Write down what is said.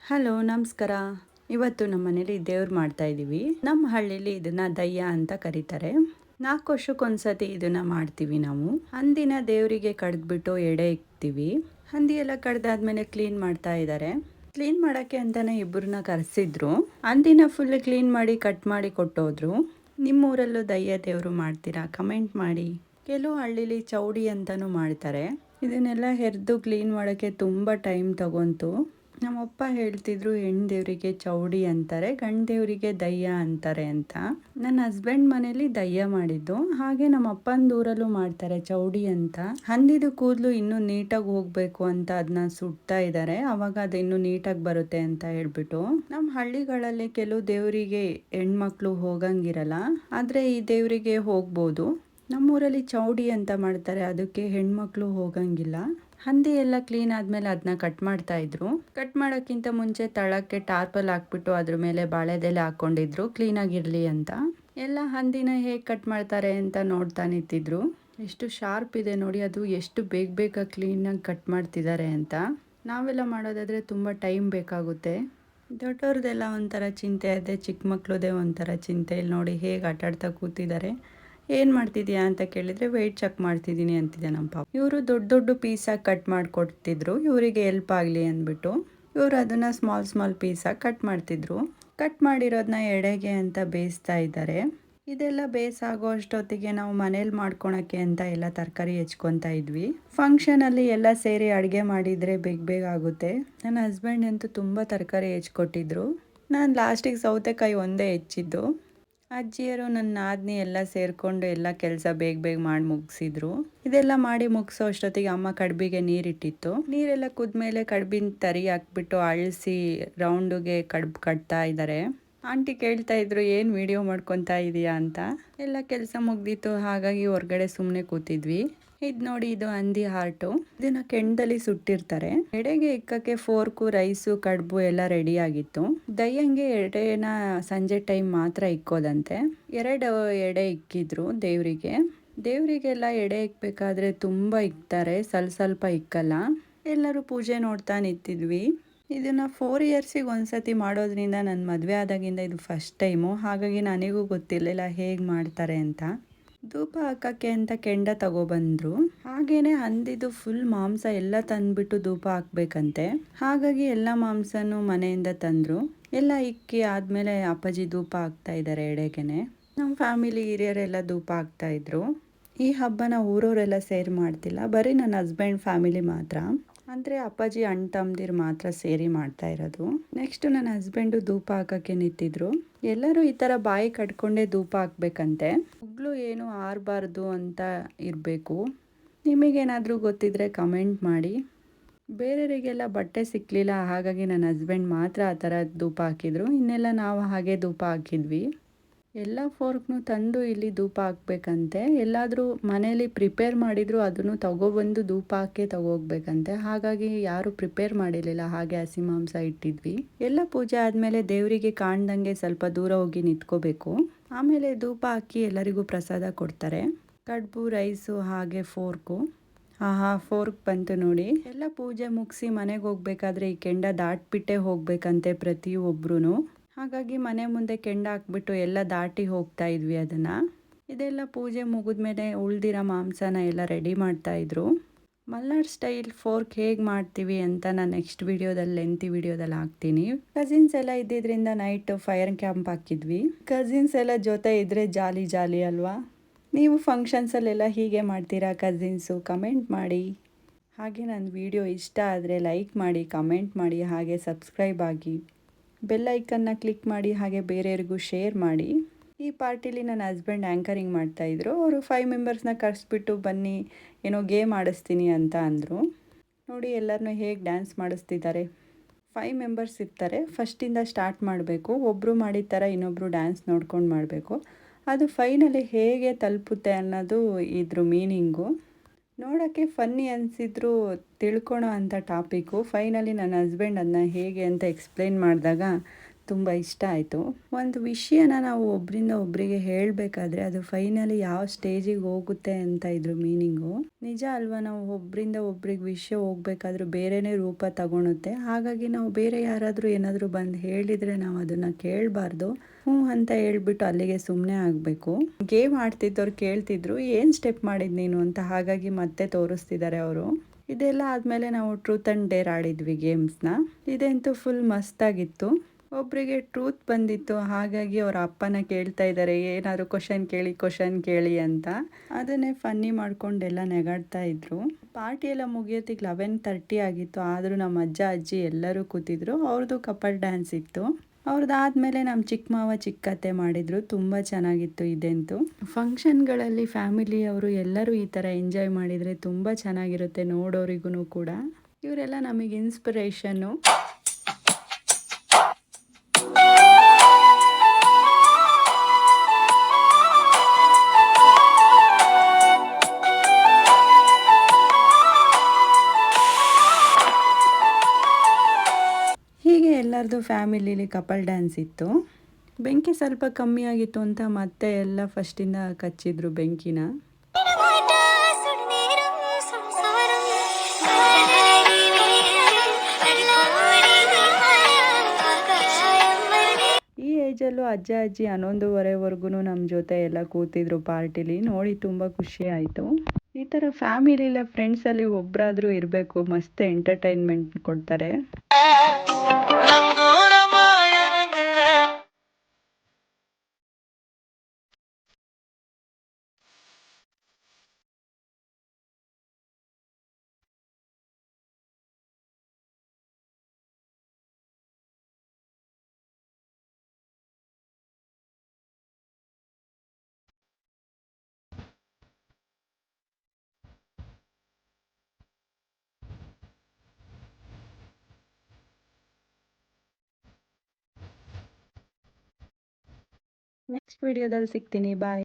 Hello ನಮಸ್ಕಾರ. ಇವತ್ತು ನಮ್ಮ ಮನೇಲಿ ದೇವ್ರು ಮಾಡ್ತಾ ಇದ್ದೀವಿ. ನಮ್ಮ ಹಳ್ಳಿಲಿ ಇದನ್ನ ದಯ್ಯ ಅಂತ ಕರೀತಾರೆ. 4 ವರ್ಷಕ್ಕೊಂದ್ಸತಿ ಇದನ್ನ ಮಾಡ್ತೀವಿ ನಾವು. ಹಂದಿನ ದೇವರಿಗೆ ಕಡ್ದ್ಬಿಟ್ಟು ಎಡೆ ಇಕ್ತೀವಿ. ಹಂದಿ ಎಲ್ಲ ಕಡ್ದಾದ್ಮೇಲೆ ಕ್ಲೀನ್ ಮಾಡ್ತಾ ಇದ್ದಾರೆ. ಕ್ಲೀನ್ ಮಾಡೋಕ್ಕೆ ಅಂತಾನೆ ಇಬ್ಬರನ್ನ ಕರೆಸಿದ್ರು. ಹಂದಿನ ಫುಲ್ ಕ್ಲೀನ್ ಮಾಡಿ ಕಟ್ ಮಾಡಿ ಕೊಟ್ಟೋದ್ರು. ನಿಮ್ಮೂರಲ್ಲೂ ದಯ್ಯ ದೇವರು ಮಾಡ್ತೀರಾ? ಕಮೆಂಟ್ ಮಾಡಿ. ಕೆಲವು ಹಳ್ಳಿಲಿ ಚೌಡಿ ಅಂತಲೂ ಮಾಡ್ತಾರೆ. ಇದನ್ನೆಲ್ಲ ಹೆರ್ದು ಕ್ಲೀನ್ ಮಾಡೋಕ್ಕೆ ತುಂಬ ಟೈಮ್ ತಗೊಂತು. ನಮ್ಮಪ್ಪ ಹೇಳ್ತಿದ್ರು ಹೆಣ್ಣು ದೇವರಿಗೆ ಚೌಡಿ ಅಂತಾರೆ, ಗಂಡು ದೇವರಿಗೆ ದಯ್ಯ ಅಂತಾರೆ ಅಂತ. ನನ್ನ ಹಸ್ಬೆಂಡ್ ಮನೇಲಿ ದಯ್ಯ ಮಾಡಿದ್ದು. ಹಾಗೆ ನಮ್ಮ ಅಪ್ಪನ ಊರಲ್ಲೂ ಮಾಡ್ತಾರೆ ಚೌಡಿ ಅಂತ. ಹಂದಿದು ಕೂದಲು ಇನ್ನೂ ನೀಟಾಗಿ ಹೋಗಬೇಕು ಅಂತ ಅದನ್ನ ಸುಡ್ತಾ ಇದ್ದಾರೆ. ಅವಾಗ ಅದು ಇನ್ನೂ ನೀಟಾಗಿ ಬರುತ್ತೆ ಅಂತ ಹೇಳ್ಬಿಟ್ಟು. ನಮ್ಮ ಹಳ್ಳಿಗಳಲ್ಲಿ ಕೆಲವು ದೇವರಿಗೆ ಹೆಣ್ಮಕ್ಳು ಹೋಗಂಗಿರಲ್ಲ, ಆದರೆ ಈ ದೇವರಿಗೆ ಹೋಗ್ಬೋದು. ನಮ್ಮೂರಲ್ಲಿ ಚೌಡಿ ಅಂತ ಮಾಡ್ತಾರೆ, ಅದಕ್ಕೆ ಹೆಣ್ಮಕ್ಳು ಹೋಗಂಗಿಲ್ಲ. ಹಂದಿ ಎಲ್ಲ ಕ್ಲೀನ್ ಆದಮೇಲೆ ಅದನ್ನ ಕಟ್ ಮಾಡ್ತಾ ಇದ್ರು. ಕಟ್ ಮಾಡೋಕ್ಕಿಂತ ಮುಂಚೆ ತಳಕ್ಕೆ ಟಾರ್ಪಲ್ ಹಾಕ್ಬಿಟ್ಟು ಅದ್ರ ಮೇಲೆ ಬಾಳೆದೆಲೆ ಹಾಕ್ಕೊಂಡಿದ್ರು ಕ್ಲೀನಾಗಿರಲಿ ಅಂತ. ಎಲ್ಲ ಹಂದಿನ ಹೇಗೆ ಕಟ್ ಮಾಡ್ತಾರೆ ಅಂತ ನೋಡ್ತಾ ನಿಂತಿದ್ರು. ಎಷ್ಟು ಶಾರ್ಪ್ ಇದೆ ನೋಡಿ, ಅದು ಎಷ್ಟು ಬೇಗ ಕ್ಲೀನಾಗಿ ಕಟ್ ಮಾಡ್ತಿದ್ದಾರೆ ಅಂತ. ನಾವೆಲ್ಲ ಮಾಡೋದಾದರೆ ತುಂಬ ಟೈಮ್ ಬೇಕಾಗುತ್ತೆ. ದೊಡ್ಡವ್ರದ್ದೆಲ್ಲ ಒಂಥರ ಚಿಂತೆ ಇದೆ, ಚಿಕ್ಕ ಮಕ್ಳದೇ ಒಂಥರ ಚಿಂತೆ. ಇಲ್ಲಿ ನೋಡಿ ಹೇಗೆ ಆಟಾಡ್ತಾ ಕೂತಿದ್ದಾರೆ. ಏನು ಮಾಡ್ತಿದ್ಯಾ ಅಂತ ಕೇಳಿದರೆ ವೆಯ್ಟ್ ಚೆಕ್ ಮಾಡ್ತಿದ್ದೀನಿ ಅಂತಿದ್ದೆ ನಮ್ಮ ಪಾಪ. ಇವರು ದೊಡ್ಡ ಪೀಸಾಗಿ ಕಟ್ ಮಾಡಿಕೊಡ್ತಿದ್ರು ಇವರಿಗೆ ಹೆಲ್ಪ್ ಆಗಲಿ ಅಂದ್ಬಿಟ್ಟು. ಇವರು ಅದನ್ನು ಸ್ಮಾಲ್ ಪೀಸಾಗಿ ಕಟ್ ಮಾಡ್ತಿದ್ರು. ಕಟ್ ಮಾಡಿರೋದನ್ನ ಎಡೆಗೆ ಅಂತ ಬೇಯಿಸ್ತಾ ಇದ್ದಾರೆ. ಇದೆಲ್ಲ ಬೇಯಿಸಾಗೋ ಅಷ್ಟೊತ್ತಿಗೆ ನಾವು ಮನೇಲಿ ಮಾಡ್ಕೊಳಕ್ಕೆ ಅಂತ ಎಲ್ಲ ತರಕಾರಿ ಹೆಚ್ಕೊತಾ ಇದ್ವಿ. ಫಂಕ್ಷನಲ್ಲಿ ಎಲ್ಲ ಸೇರಿ ಅಡುಗೆ ಮಾಡಿದರೆ ಬೇಗ ಆಗುತ್ತೆ. ನನ್ನ ಹಸ್ಬೆಂಡ್ ಅಂತೂ ತುಂಬ ತರಕಾರಿ ಹೆಚ್ಕೊಟ್ಟಿದ್ರು. ನಾನು ಲಾಸ್ಟಿಗೆ ಸೌತೆಕಾಯಿ ಒಂದೇ ಹೆಚ್ಚಿದ್ದು. ಅಜ್ಜಿಯರು ನನ್ನ ನಾದಿನಿ ಎಲ್ಲ ಸೇರಿಕೊಂಡು ಎಲ್ಲ ಕೆಲಸ ಬೇಗ ಮಾಡಿ ಮುಗಿಸಿದ್ರು. ಇದೆಲ್ಲ ಮಾಡಿ ಮುಗಿಸೋ ಅಷ್ಟೊತ್ತಿಗೆ ಅಮ್ಮ ಕಡ್ಬಿಗೆ ನೀರಿಟ್ಟಿತ್ತು. ನೀರೆಲ್ಲ ಕುದ್ಮೇಲೆ ಕಡ್ಬಿನ ತರಿ ಹಾಕ್ಬಿಟ್ಟು ಅಳಿಸಿ ರೌಂಡಿಗೆ ಕಡ್ಬು ಕಟ್ತಾ ಇದ್ದಾರೆ. ಆಂಟಿ ಕೇಳ್ತಾ ಇದ್ರು ಏನು ವಿಡಿಯೋ ಮಾಡ್ಕೊತಾ ಇದೀಯಾ ಅಂತ. ಎಲ್ಲ ಕೆಲಸ ಮುಗ್ದಿತ್ತು, ಹಾಗಾಗಿ ಹೊರಗಡೆ ಸುಮ್ಮನೆ ಕೂತಿದ್ವಿ. ಇದು ನೋಡಿ, ಇದು ಹಂದಿ ಹಾರ್ಟು. ಇದನ್ನ ಕೆಂಡದಲ್ಲಿ ಸುಟ್ಟಿರ್ತಾರೆ. ಎಡೆಗೆ ಇಕ್ಕಕ್ಕೆ ಫೋರ್ಕು, ರೈಸು, ಕಡುಬು ಎಲ್ಲ ರೆಡಿ ಆಗಿತ್ತು. ದಯ್ಯಂಗೆ ಎಡೆನ ಸಂಜೆ ಟೈಮ್ ಮಾತ್ರ ಇಕ್ಕೋದಂತೆ. 2 ಎಡೆ ಇಕ್ಕಿದ್ರು ದೇವರಿಗೆಲ್ಲ ಎಡೆ ಇಕ್ಬೇಕಾದ್ರೆ ತುಂಬ ಇಕ್ತಾರೆ, ಸ್ವಲ್ಪ ಇಕ್ಕಲ್ಲ. ಎಲ್ಲರೂ ಪೂಜೆ ನೋಡ್ತಾ ನಿಂತಿದ್ವಿ. ಇದನ್ನು 4 ಇಯರ್ಸಿಗೆ ಒಂದ್ಸತಿ ಮಾಡೋದ್ರಿಂದ ನನ್ನ ಮದುವೆ ಆದಾಗಿಂದ ಇದು ಫಸ್ಟ್ ಟೈಮು. ಹಾಗಾಗಿ ನನಗೂ ಗೊತ್ತಿರಲಿಲ್ಲ ಹೇಗೆ ಮಾಡ್ತಾರೆ ಅಂತ. ಧೂಪ ಹಾಕೋಕ್ಕೆ ಅಂತ ಕೆಂಡ ತಗೊಬಂದರು. ಹಾಗೇನೆ ಹಂದಿದು ಫುಲ್ ಮಾಂಸ ಎಲ್ಲ ತಂದುಬಿಟ್ಟು ಧೂಪ ಹಾಕ್ಬೇಕಂತೆ. ಹಾಗಾಗಿ ಎಲ್ಲ ಮಾಂಸನೂ ಮನೆಯಿಂದ ತಂದರು. ಎಲ್ಲ ಇಕ್ಕಿ ಆದಮೇಲೆ ಅಪ್ಪಾಜಿ ಧೂಪ ಹಾಕ್ತಾ ಇದ್ದಾರೆ ಎಡೆಗೆನೆ. ನಮ್ಮ ಫ್ಯಾಮಿಲಿ ಹಿರಿಯರೆಲ್ಲ ಧೂಪ ಹಾಕ್ತಾ ಇದ್ರು. ಈ ಹಬ್ಬನ ಊರವರೆಲ್ಲ ಸೇರಿ ಮಾಡ್ತಿಲ್ಲ, ಬರೀ ನನ್ನ ಹಸ್ಬೆಂಡ್ ಫ್ಯಾಮಿಲಿ ಮಾತ್ರ. ಅಂದರೆ ಅಪ್ಪಾಜಿ ಅಣ್ಣ ತಮ್ಮದಿರು ಮಾತ್ರ ಸೇರಿ ಮಾಡ್ತಾ ಇರೋದು. ನೆಕ್ಸ್ಟು ನನ್ನ ಹಸ್ಬೆಂಡು ಧೂಪ ಹಾಕೋಕ್ಕೆ ನಿಂತಿದ್ರು. ಎಲ್ಲರೂ ಈ ಥರ ಬಾಯಿ ಕಟ್ಕೊಂಡೇ ಧೂಪ ಹಾಕ್ಬೇಕಂತೆ. ಉಗ್ಳು ಏನು ಆರಬಾರ್ದು ಅಂತ ಇರಬೇಕು. ನಿಮಗೇನಾದರೂ ಗೊತ್ತಿದ್ರೆ ಕಮೆಂಟ್ ಮಾಡಿ. ಬೇರೆಯವರಿಗೆಲ್ಲ ಬಟ್ಟೆ ಸಿಕ್ಕಲಿಲ್ಲ, ಹಾಗಾಗಿ ನನ್ನ ಹಸ್ಬೆಂಡ್ ಮಾತ್ರ ಆ ಥರ ಧೂಪ ಹಾಕಿದ್ರು. ಇನ್ನೆಲ್ಲ ನಾವು ಹಾಗೆ ಧೂಪ ಹಾಕಿದ್ವಿ. ಎಲ್ಲ ಫೋರ್ಕ್ನು ತಂದು ಇಲ್ಲಿ ಧೂಪ ಹಾಕ್ಬೇಕಂತೆ. ಎಲ್ಲಾದರೂ ಮನೇಲಿ ಪ್ರಿಪೇರ್ ಮಾಡಿದ್ರು ಅದನ್ನು ತಗೊಬಂದು ಧೂಪ ಹಾಕಿ ತಗೋಗ್ಬೇಕಂತೆ. ಹಾಗಾಗಿ ಯಾರು ಪ್ರಿಪೇರ್ ಮಾಡಿರಲಿಲ್ಲ, ಹಾಗೆ ಹಸಿ ಮಾಂಸ ಇಟ್ಟಿದ್ವಿ. ಎಲ್ಲ ಪೂಜೆ ಆದಮೇಲೆ ದೇವರಿಗೆ ಕಾಣ್ದಂಗೆ ಸ್ವಲ್ಪ ದೂರ ಹೋಗಿ ನಿಂತ್ಕೋಬೇಕು. ಆಮೇಲೆ ಧೂಪ ಹಾಕಿ ಎಲ್ಲರಿಗೂ ಪ್ರಸಾದ ಕೊಡ್ತಾರೆ. ಕಡುಬು, ರೈಸು, ಹಾಗೆ ಫೋರ್ಕು. ಫೋರ್ಕ್ ಬಂತು ನೋಡಿ. ಎಲ್ಲ ಪೂಜೆ ಮುಗಿಸಿ ಮನೆಗೆ ಹೋಗ್ಬೇಕಾದ್ರೆ ಈ ಕೆಂಡ ದಾಟ್ಬಿಟ್ಟೆ ಹೋಗ್ಬೇಕಂತೆ ಪ್ರತಿಯೊಬ್ಬರೂ. ಹಾಗಾಗಿ ಮನೆ ಮುಂದೆ ಕೆಂಡ ಹಾಕ್ಬಿಟ್ಟು ಎಲ್ಲ ದಾಟಿ ಹೋಗ್ತಾ ಇದ್ವಿ ಅದನ್ನು. ಇದೆಲ್ಲ ಪೂಜೆ ಮುಗಿದ್ಮೇಲೆ ಉಳ್ದಿರೋ ಮಾಂಸನ ಎಲ್ಲ ರೆಡಿ ಮಾಡ್ತಾ ಇದ್ರು. ಮಲ್ನಾಡ್ ಸ್ಟೈಲ್ ಫೋರ್ಕ್ ಹೇಗೆ ಮಾಡ್ತೀವಿ ಅಂತ ನಾನು ನೆಕ್ಸ್ಟ್ ವಿಡಿಯೋದಲ್ಲಿ ಲೆಂತಿ ವಿಡಿಯೋದಲ್ಲಿ ಹಾಕ್ತೀನಿ. ಕಸಿನ್ಸ್ ಎಲ್ಲ ಇದ್ದಿದ್ದರಿಂದ ನೈಟ್ ಫೈರ್ ಕ್ಯಾಂಪ್ ಹಾಕಿದ್ವಿ. ಕಸಿನ್ಸ್ ಎಲ್ಲ ಜೊತೆ ಇದ್ದರೆ ಜಾಲಿ ಅಲ್ವಾ. ನೀವು ಫಂಕ್ಷನ್ಸಲ್ಲೆಲ್ಲ ಹೀಗೆ ಮಾಡ್ತೀರಾ ಕಸಿನ್ಸು? ಕಮೆಂಟ್ ಮಾಡಿ. ಹಾಗೆ ನನ್ನ ವಿಡಿಯೋ ಇಷ್ಟ ಆದರೆ ಲೈಕ್ ಮಾಡಿ, ಕಮೆಂಟ್ ಮಾಡಿ, ಹಾಗೆ ಸಬ್ಸ್ಕ್ರೈಬ್ ಆಗಿ. ಬೆಲ್ ಐಕನ್ನ ಕ್ಲಿಕ್ ಮಾಡಿ, ಹಾಗೆ ಬೇರೆಯವ್ರಿಗೂ ಶೇರ್ ಮಾಡಿ. ಈ ಪಾರ್ಟಿಲಿ ನನ್ನ ಹಸ್ಬೆಂಡ್ ಆ್ಯಂಕರಿಂಗ್ ಮಾಡ್ತಾಯಿದ್ರು. ಅವರು 5 ಮೆಂಬರ್ಸ್ನ ಕರೆಸ್ಬಿಟ್ಟು ಬನ್ನಿ ಏನೋ ಗೇಮ್ ಆಡಿಸ್ತೀನಿ ಅಂತ ಅಂದರು. ನೋಡಿ ಎಲ್ಲರನ್ನೂ ಹೇಗೆ ಡ್ಯಾನ್ಸ್ ಮಾಡಿಸ್ತಿದ್ದಾರೆ. 5 ಮೆಂಬರ್ಸ್ ಇರ್ತಾರೆ, ಫಸ್ಟಿಂದ ಸ್ಟಾರ್ಟ್ ಮಾಡಬೇಕು. ಒಬ್ಬರು ಮಾಡಿದ ಥರ ಇನ್ನೊಬ್ಬರು ಡ್ಯಾನ್ಸ್ ನೋಡ್ಕೊಂಡು ಮಾಡಬೇಕು. ಅದು ಫೈನಲಿ ಹೇಗೆ ತಲುಪುತ್ತೆ ಅನ್ನೋದು ಇದ್ರ ಮೀನಿಂಗು. ನೋಡೋಕ್ಕೆ ಫನ್ನಿ ಅನಿಸಿದ್ರು ತಿಳ್ಕೊಳೋ ಅಂಥ ಟಾಪಿಕ್ಕು. ಫೈನಲಿ ನನ್ನ ಹಸ್ಬೆಂಡ್ ಅದನ್ನ ಹೇಗೆ ಅಂತ ಎಕ್ಸ್ಪ್ಲೇನ್ ಮಾಡಿದಾಗ ತುಂಬ ಇಷ್ಟ ಆಯಿತು. ಒಂದು ವಿಷಯನ ನಾವು ಒಬ್ಬರಿಂದ ಒಬ್ಬರಿಗೆ ಹೇಳಬೇಕಾದ್ರೆ ಅದು ಫೈನಲಿ ಯಾವ ಸ್ಟೇಜಿಗೆ ಹೋಗುತ್ತೆ ಅಂತ ಇದ್ರ ಮೀನಿಂಗು. ನಿಜ ಅಲ್ವಾ? ನಾವು ಒಬ್ಬರಿಂದ ಒಬ್ರಿಗೆ ವಿಷಯ ಹೋಗ್ಬೇಕಾದ್ರೂ ಬೇರೆನೇ ರೂಪ ತಗೊಳುತ್ತೆ. ಹಾಗಾಗಿ ನಾವು ಬೇರೆ ಯಾರಾದರೂ ಏನಾದರೂ ಬಂದು ಹೇಳಿದರೆ ನಾವು ಅದನ್ನು ಕೇಳಬಾರ್ದು. ಹ್ಞೂ ಅಂತ ಹೇಳ್ಬಿಟ್ಟು ಅಲ್ಲಿಗೆ ಸುಮ್ಮನೆ ಆಗಬೇಕು. ಗೇಮ್ ಆಡ್ತಿದ್ದವ್ರು ಕೇಳ್ತಿದ್ರು, ಏನು ಸ್ಟೆಪ್ ಮಾಡಿದ್ದು ನೀನು ಅಂತ. ಹಾಗಾಗಿ ಮತ್ತೆ ತೋರಿಸ್ತಿದ್ದಾರೆ ಅವರು. ಇದೆಲ್ಲ ಆದಮೇಲೆ ನಾವು ಟ್ರೂತ್ ಆ್ಯಂಡ್ ಡೇರ್ ಆಡಿದ್ವಿ ಗೇಮ್ಸ್ನ. ಇದಂತೂ ಫುಲ್ ಮಸ್ತಾಗಿತ್ತು. ಒಬ್ಬರಿಗೆ ಟ್ರೂತ್ ಬಂದಿತ್ತು, ಹಾಗಾಗಿ ಅವ್ರ ಅಪ್ಪನ ಕೇಳ್ತಾ ಇದ್ದಾರೆ ಏನಾದರೂ ಕ್ವಶನ್ ಕೇಳಿ ಅಂತ. ಅದನ್ನೇ ಫನ್ನಿ ಮಾಡ್ಕೊಂಡೆಲ್ಲ ನೆಗಾಡ್ತಾ ಇದ್ರು. ಪಾರ್ಟಿ ಎಲ್ಲ ಮುಗಿಯೋತ್ತಿಗೆ 11:30 ಆಗಿತ್ತು. ಆದರೂ ನಮ್ಮ ಅಜ್ಜ ಅಜ್ಜಿ ಎಲ್ಲರೂ ಕೂತಿದ್ರು. ಅವ್ರದ್ದು ಕಪಲ್ ಡ್ಯಾನ್ಸ್ ಇತ್ತು. ಅವ್ರದ್ದಾದ್ಮೇಲೆ ನಮ್ಮ ಚಿಕ್ಕ ಮಾವ ಚಿಕ್ಕತ್ತೆ ಮಾಡಿದ್ರು. ತುಂಬ ಚೆನ್ನಾಗಿತ್ತು ಇದಂತೂ. ಫಂಕ್ಷನ್ಗಳಲ್ಲಿ ಫ್ಯಾಮಿಲಿಯವರು ಎಲ್ಲರೂ ಈ ಥರ ಎಂಜಾಯ್ ಮಾಡಿದರೆ ತುಂಬ ಚೆನ್ನಾಗಿರುತ್ತೆ ನೋಡೋರಿಗೂ ಕೂಡ. ಇವರೆಲ್ಲ ನಮಗೆ ಇನ್ಸ್ಪಿರೇಷನ್ನು. ಹೀಗೆ ಎಲ್ಲರದು ಫ್ಯಾಮಿಲಿಲಿ ಕಪಲ್ ಡ್ಯಾನ್ಸ್ ಇತ್ತು. ಬೆಂಕಿ ಸ್ವಲ್ಪ ಕಮ್ಮಿ ಆಗಿತ್ತು ಅಂತ ಮತ್ತೆ ಎಲ್ಲ ಫಸ್ಟಿಂದ ಕಚ್ಚಿದ್ರು ಬೆಂಕಿನ. ಈ ಏಜಲ್ಲೂ ಅಜ್ಜ ಅಜ್ಜಿ 11:30ವರೆಗೂ ನಮ್ಮ ಜೊತೆ ಎಲ್ಲ ಕೂತಿದ್ರು ಪಾರ್ಟಿಲಿ. ನೋಡಿ ತುಂಬ ಖುಷಿ ಆಯಿತು. ಈ ಥರ ಫ್ಯಾಮಿಲಿಲ್ಲ ಫ್ರೆಂಡ್ಸಲ್ಲಿ ಒಬ್ಬರಾದರೂ ಇರಬೇಕು, ಮಸ್ತ್ ಎಂಟರ್ಟೈನ್ಮೆಂಟ್ ಕೊಡ್ತಾರೆ. ನೆಕ್ಸ್ಟ್ ವಿಡಿಯೋದಲ್ಲಿ ಸಿಗ್ತೀನಿ. ಬಾಯ್.